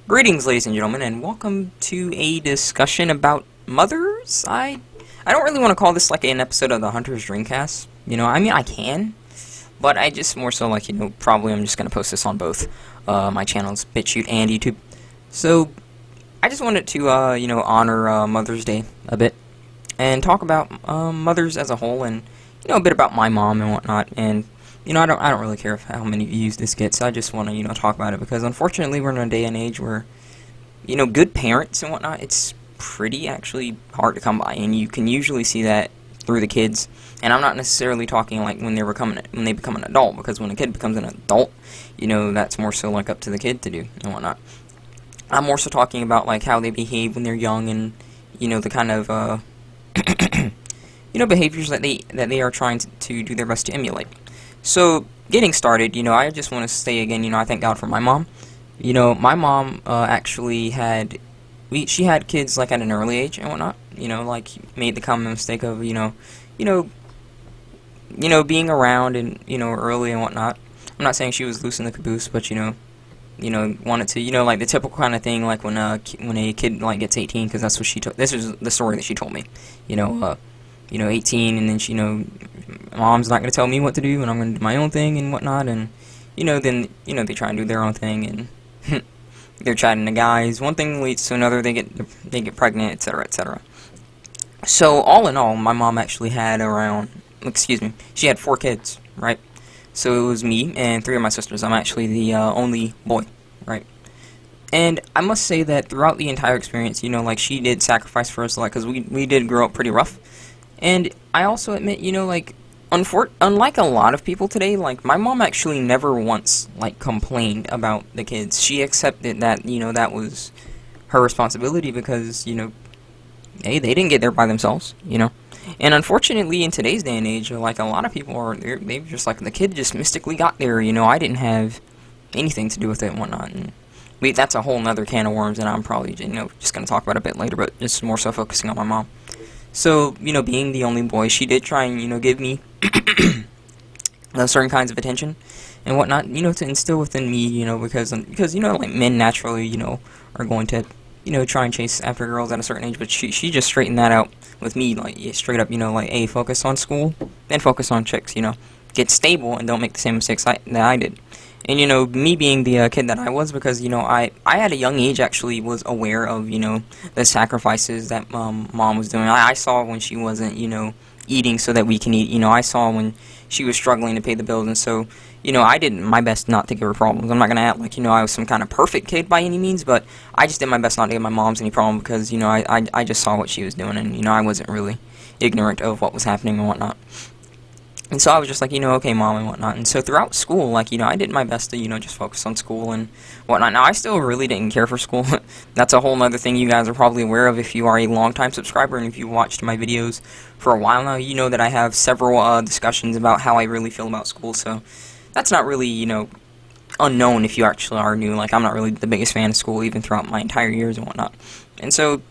Greetings, ladies and gentlemen, and welcome to a discussion about mothers. I don't really want to call this like an episode of the Hunter's Dreamcast. I mean, I can, but I just more so like, probably I'm just going to post this on both my channels, BitChute and YouTube. So, I just wanted to, honor Mother's Day a bit and talk about mothers as a whole and, a bit about my mom and whatnot. And I don't really care how many views this gets. I just want to, talk about it because unfortunately we're in a day and age where, good parents and whatnot, it's pretty actually hard to come by, and you can usually see that through the kids. And I'm not necessarily talking like when they become an adult, because when a kid becomes an adult, that's more so like up to the kid to do and whatnot. I'm more so talking about like how they behave when they're young and, the kind of, behaviors that they are trying to do their best to emulate. So, getting started, I just want to say again, I thank God for my mom. My mom actually she had kids like at an early age and whatnot. Like made the common mistake of being around and early and whatnot. I'm not saying she was loose in the caboose, but wanted to like the typical kind of thing, like when a kid like gets 18, because that's what she told. This is the story that she told me. 18, and then mom's not going to tell me what to do, and I'm going to do my own thing and whatnot, and, then, they try and do their own thing, and they're chatting to guys, one thing leads to another, they get pregnant, etc., etc. So, all in all, my mom actually had she had 4 kids, right? So it was me and 3 of my sisters. I'm actually the only boy, right? And I must say that throughout the entire experience, like, she did sacrifice for us, like, because we did grow up pretty rough. And I also admit, like, unlike a lot of people today, like, my mom actually never once, like, complained about the kids. She accepted that, that was her responsibility because, hey, they didn't get there by themselves, And unfortunately, in today's day and age, like, a lot of people they've just, like, the kid just mystically got there, I didn't have anything to do with it and whatnot. And that's a whole nother can of worms, and I'm probably, just going to talk about it a bit later, but just more so focusing on my mom. So, being the only boy, she did try and, give me certain kinds of attention and whatnot, to instill within me, because like, men naturally, are going to, try and chase after girls at a certain age, but she just straightened that out with me, like, straight up, like, hey, focus on school, then focus on chicks, get stable and don't make the same mistakes that I did. And, me being the kid that I was, because, I at a young age actually was aware of, the sacrifices that mom was doing. I saw when she wasn't, eating so that we can eat. I saw when she was struggling to pay the bills. And so, I did my best not to give her problems. I'm not going to act like, I was some kind of perfect kid by any means, but I just did my best not to give my mom's any problem because, I just saw what she was doing. And, I wasn't really ignorant of what was happening and whatnot. And so I was just like, okay, mom, and whatnot. And so throughout school, like, I did my best to, just focus on school and whatnot. Now, I still really didn't care for school. That's a whole other thing you guys are probably aware of if you are a long-time subscriber, and if you watched my videos for a while now, you know that I have several discussions about how I really feel about school. So that's not really, unknown if you actually are new. Like, I'm not really the biggest fan of school, even throughout my entire years and whatnot. And so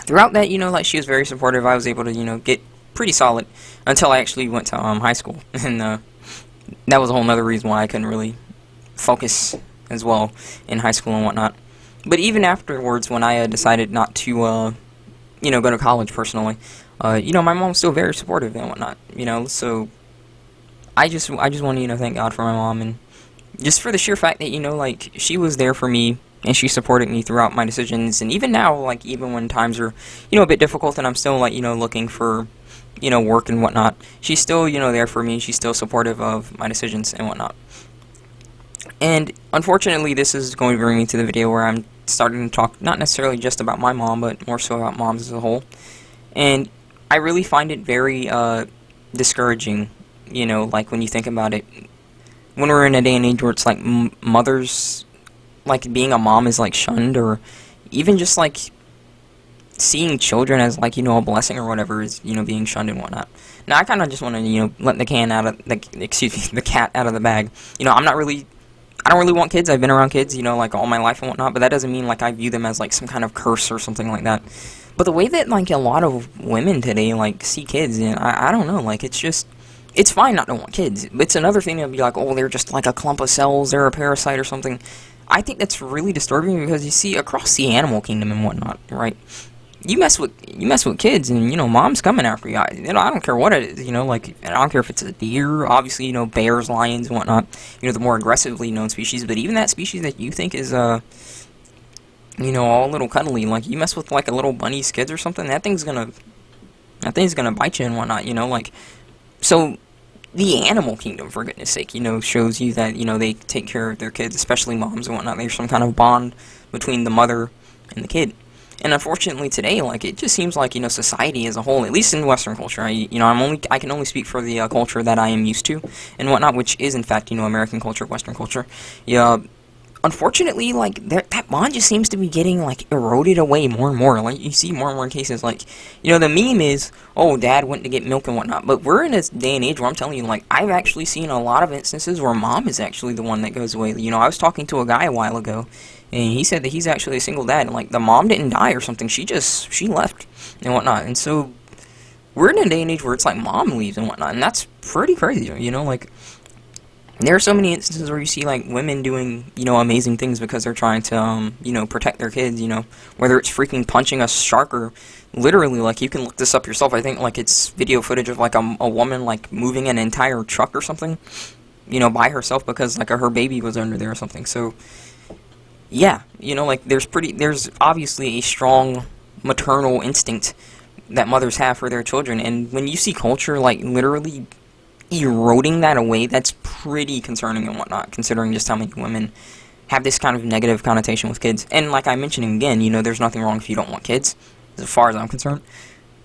throughout that, like, she was very supportive. I was able to, get pretty solid until I actually went to high school, and that was a whole other reason why I couldn't really focus as well in high school and whatnot. But even afterwards, when I decided not to, go to college personally, my mom was still very supportive and whatnot, So I just want to, thank God for my mom, and just for the sheer fact that, like, she was there for me, and she supported me throughout my decisions. And even now, like, even when times are, a bit difficult, and I'm still, like, looking for, work and whatnot, she's still, there for me. She's still supportive of my decisions and whatnot. And unfortunately, this is going to bring me to the video where I'm starting to talk not necessarily just about my mom, but more so about moms as a whole. And I really find it very discouraging, like, when you think about it, when we're in a day and age where it's like mothers, like, being a mom is like shunned, or even just like seeing children as, like, a blessing or whatever is, being shunned and whatnot. Now, I kind of just want to, let the cat out of the bag. I don't really want kids. I've been around kids, like, all my life and whatnot, but that doesn't mean, like, I view them as, like, some kind of curse or something like that. But the way that, like, a lot of women today, like, see kids, and I don't know, like, it's fine not to want kids. It's another thing to be like, oh, they're just like a clump of cells, they're a parasite or something. I think that's really disturbing because you see across the animal kingdom and whatnot, right? You mess with kids, and mom's coming after you. I don't care what it is. Like, I don't care if it's a deer. Obviously, bears, lions, and whatnot. The more aggressively known species. But even that species that you think is all little cuddly, like you mess with like a little bunny's kids or something, that thing's gonna bite you and whatnot. Like, so the animal kingdom, for goodness sake, shows you that they take care of their kids, especially moms and whatnot. There's some kind of bond between the mother and the kid. And unfortunately today, like, it just seems like, society as a whole, at least in Western culture, I can only speak for the culture that I am used to and whatnot, which is in fact, American culture, Western culture. Yeah, unfortunately, like, that bond just seems to be getting, like, eroded away more and more. Like, you see more and more cases, like, the meme is, oh, dad went to get milk and whatnot. But we're in a day and age where I'm telling you, like, I've actually seen a lot of instances where mom is actually the one that goes away. I was talking to a guy a while ago, and he said that he's actually a single dad, and, like, the mom didn't die or something. She left and whatnot. And so, we're in a day and age where it's like mom leaves and whatnot, and that's pretty crazy, like, there are so many instances where you see, like, women doing, amazing things because they're trying to, protect their kids, whether it's freaking punching a shark or literally, like, you can look this up yourself. I think, like, it's video footage of, like, a woman, like, moving an entire truck or something, by herself because, like, her baby was under there or something. So, yeah, like, there's obviously a strong maternal instinct that mothers have for their children, and when you see culture, like, literally eroding that away, that's pretty concerning and whatnot, considering just how many women have this kind of negative connotation with kids. And like I mentioned again, there's nothing wrong if you don't want kids, as far as I'm concerned.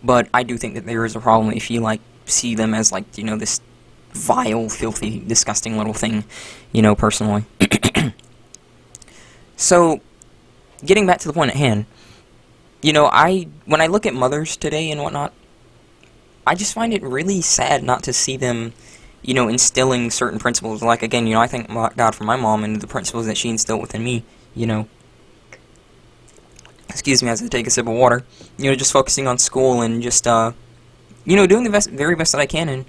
But I do think that there is a problem if you, like, see them as, like, this vile, filthy, disgusting little thing, personally. So, getting back to the point at hand, when I look at mothers today and whatnot, I just find it really sad not to see them, instilling certain principles. Like, again, I thank God for my mom and the principles that she instilled within me, Excuse me as I take a sip of water. Just focusing on school and just, doing the very best that I can. And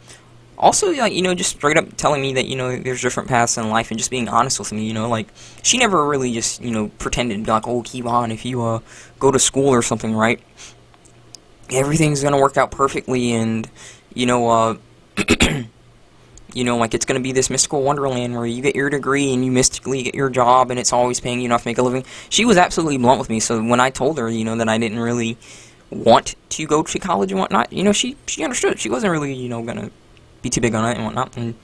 also, like, just straight up telling me that, there's different paths in life and just being honest with me, like, she never really just, pretended to be like, oh, keep on, if you, go to school or something, right? Everything's gonna work out perfectly, and, like, it's gonna be this mystical wonderland where you get your degree and you mystically get your job and it's always paying you enough to make a living. She was absolutely blunt with me, so when I told her, that I didn't really want to go to college and whatnot, she understood. She wasn't really, gonna be too big on it and whatnot, and,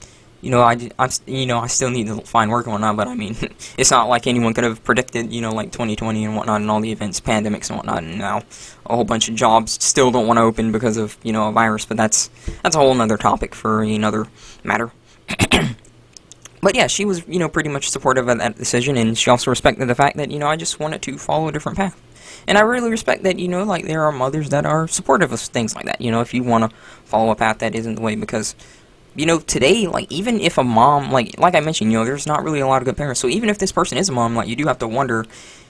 I still need to find work and whatnot, but I mean, it's not like anyone could have predicted, like 2020 and whatnot, and all the events, pandemics and whatnot, and now a whole bunch of jobs still don't want to open because of, a virus, but that's a whole nother topic for another matter. But yeah, she was, pretty much supportive of that decision, and she also respected the fact that, I just wanted to follow a different path. And I really respect that, like, there are mothers that are supportive of things like that, if you want to follow a path that isn't the way, because today, like, even if a mom, like I mentioned, there's not really a lot of good parents, so even if this person is a mom, like, you do have to wonder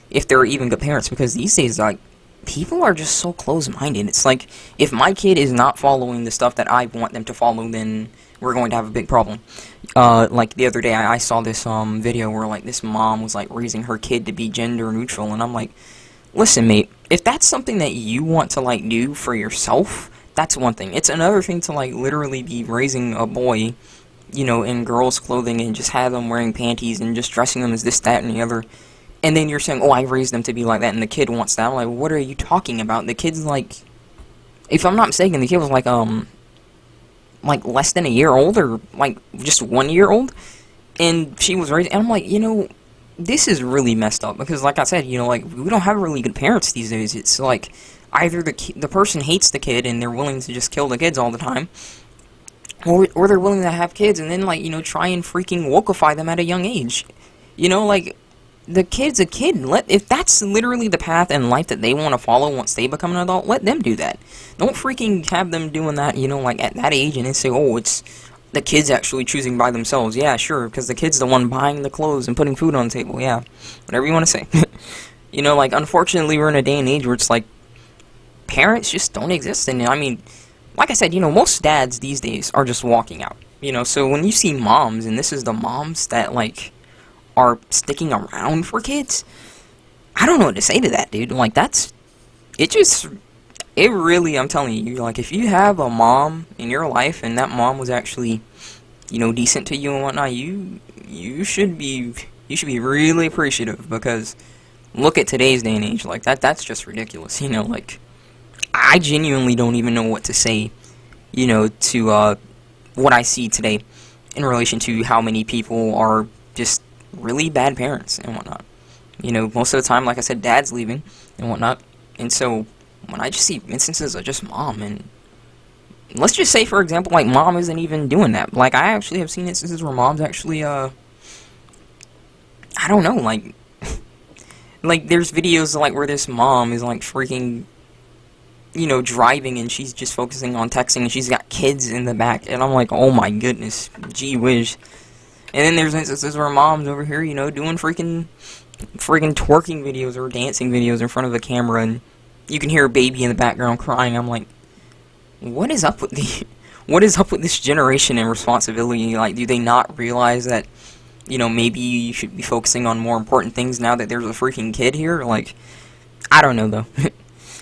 if they're even good parents, because these days, like, people are just so close-minded. It's like, if my kid is not following the stuff that I want them to follow, then we're going to have a big problem. Like, the other day, I saw this, video where, like, this mom was, like, raising her kid to be gender neutral, and I'm like, listen, mate, if that's something that you want to, like, do for yourself, that's one thing. It's another thing to, like, literally be raising a boy, in girls' clothing and just have them wearing panties and just dressing them as this, that, and the other. And then you're saying, oh, I raised them to be like that, and the kid wants that. I'm like, what are you talking about? The kid's, like, if I'm not mistaken, the kid was, like, less than a year old, or, like, just 1 year old. And she was raised, and I'm like, this is really messed up, because, like I said, like, we don't have really good parents these days. It's, like, either the person hates the kid and they're willing to just kill the kids all the time, or they're willing to have kids and then, like, try and freaking wokeify them at a young age. Like, the kid's a kid. If that's literally the path in life that they want to follow once they become an adult, let them do that. Don't freaking have them doing that, like, at that age, and then say, oh, it's the kid's actually choosing by themselves. Yeah, sure, because the kid's the one buying the clothes and putting food on the table. Yeah, whatever you want to say. Like, unfortunately, we're in a day and age where it's like, parents just don't exist. And I mean, like I said, most dads these days are just walking out. So when you see moms, and this is the moms that, like, are sticking around for kids. I don't know what to say to that, dude. Like, it really, I'm telling you, like, if you have a mom in your life and that mom was actually, decent to you and whatnot, you should be really appreciative, because look at today's day and age, like, that's just ridiculous, like, I genuinely don't even know what to say, to, what I see today in relation to how many people are just really bad parents and whatnot. Most of the time, like I said, dad's leaving and whatnot, and so when I just see instances of just mom, and let's just say, for example, like, mom isn't even doing that. Like, I actually have seen instances where mom's actually, I don't know, like, like, there's videos, like, where this mom is, like, freaking, driving, and she's just focusing on texting, and she's got kids in the back, and I'm like, oh my goodness, gee whiz. And then there's instances where mom's over here, doing freaking twerking videos or dancing videos in front of the camera, and you can hear a baby in the background crying. I'm like, what is up with this generation and responsibility? Like, do they not realize that, maybe you should be focusing on more important things now that there's a freaking kid here? Like, I don't know, though.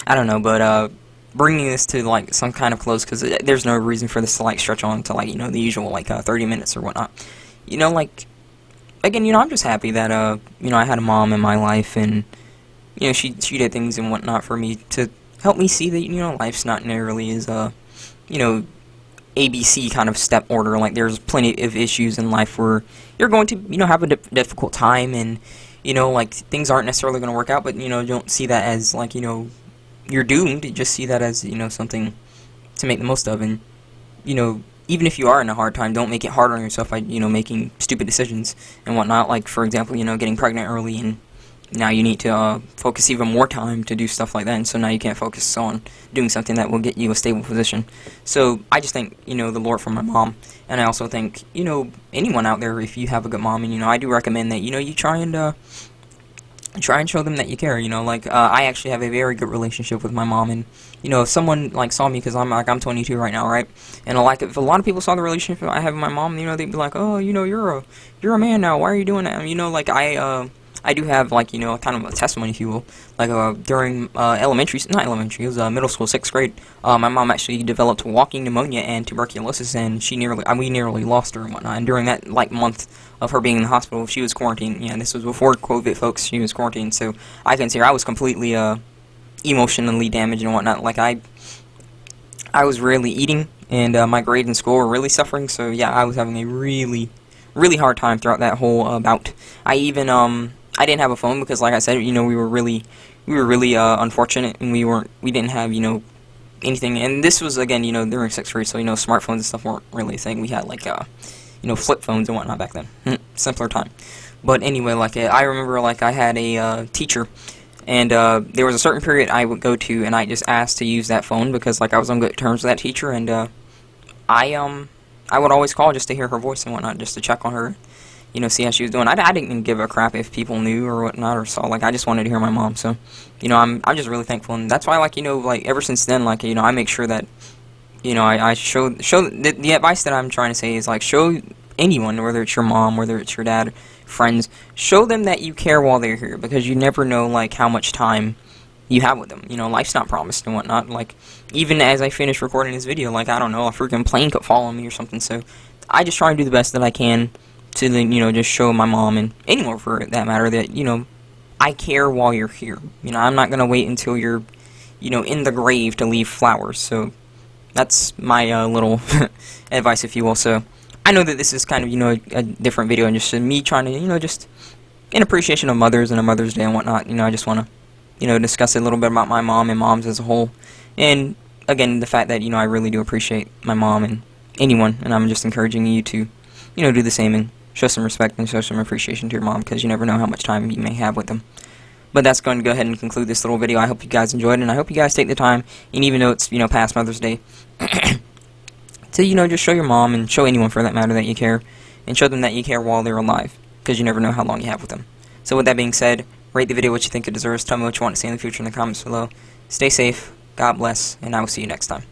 I don't know, but, bringing this to, like, some kind of close, because there's no reason for this to, like, stretch on to, like, the usual, like, 30 minutes or whatnot. Like, again, I'm just happy that, I had a mom in my life, and, she did things and whatnot for me to help me see that, life's not nearly as, ABC kind of step order. Like, there's plenty of issues in life where you're going to, have a difficult time, and, like, things aren't necessarily going to work out, but, don't see that as, like, you're doomed. You just see that as, something to make the most of, and, even if you are in a hard time, don't make it harder on yourself by, making stupid decisions and whatnot. Like, for example, getting pregnant early, and now you need to focus even more time to do stuff like that, and so now you can't focus on doing something that will get you a stable position. So I just thank, the Lord for my mom, and I also think, anyone out there, if you have a good mom, and, I do recommend that, you try and show them that you care, like, I actually have a very good relationship with my mom, and, if someone, like, saw me, because I'm 22 right now, right, and, like, if a lot of people saw the relationship I have with my mom, they'd be like, oh, you're a man now, why are you doing that? Like, I do have, like, kind of a testimony, if you will, like, during, not elementary, it was, middle school, 6th grade, my mom actually developed walking pneumonia and tuberculosis, and we nearly lost her and whatnot, and during that, like, month of her being in the hospital, she was quarantined. Yeah, this was before COVID, folks. She was quarantined, so I can see her. I was completely emotionally damaged and whatnot. Like, I was rarely eating, and my grades in school were really suffering. So yeah, I was having a really, really hard time throughout that whole bout. I even I didn't have a phone because, like I said, we were really unfortunate, and we didn't have anything. And this was, again, during 6th grade, so smartphones and stuff weren't really a thing. We had, like, flip phones and whatnot back then. Simpler time. But anyway, like, I remember, like, I had a teacher, and there was a certain period I would go to, and I just asked to use that phone because, like, I was on good terms with that teacher, and I would always call just to hear her voice and whatnot, just to check on her, see how she was doing. I didn't even give a crap if people knew or whatnot or saw. Like, I just wanted to hear my mom. So, I'm just really thankful, and that's why, like, like, ever since then, like, I make sure that I show the advice that I'm trying to say is, like, show anyone, whether it's your mom, whether it's your dad, friends, show them that you care while they're here, because you never know, like, how much time you have with them. Life's not promised and whatnot. Like, even as I finish recording this video, like, I don't know, a freaking plane could fall on me or something, so I just try to do the best that I can to then, just show my mom, and anyone for that matter, that, I care while you're here. I'm not gonna wait until you're, in the grave to leave flowers. So that's my little advice, if you will. So I know that this is kind of, a different video, and just me trying to, just in appreciation of mothers and a Mother's Day and whatnot. I just want to, discuss a little bit about my mom and moms as a whole. And again, the fact that, I really do appreciate my mom and anyone, and I'm just encouraging you to, do the same and show some respect and show some appreciation to your mom, because you never know how much time you may have with them. But that's going to go ahead and conclude this little video. I hope you guys enjoyed it, and I hope you guys take the time, and even though it's, past Mother's Day, to, just show your mom, and show anyone for that matter, that you care, and show them that you care while they're alive, because you never know how long you have with them. So with that being said, rate the video what you think it deserves, tell me what you want to see in the future in the comments below. Stay safe, God bless, and I will see you next time.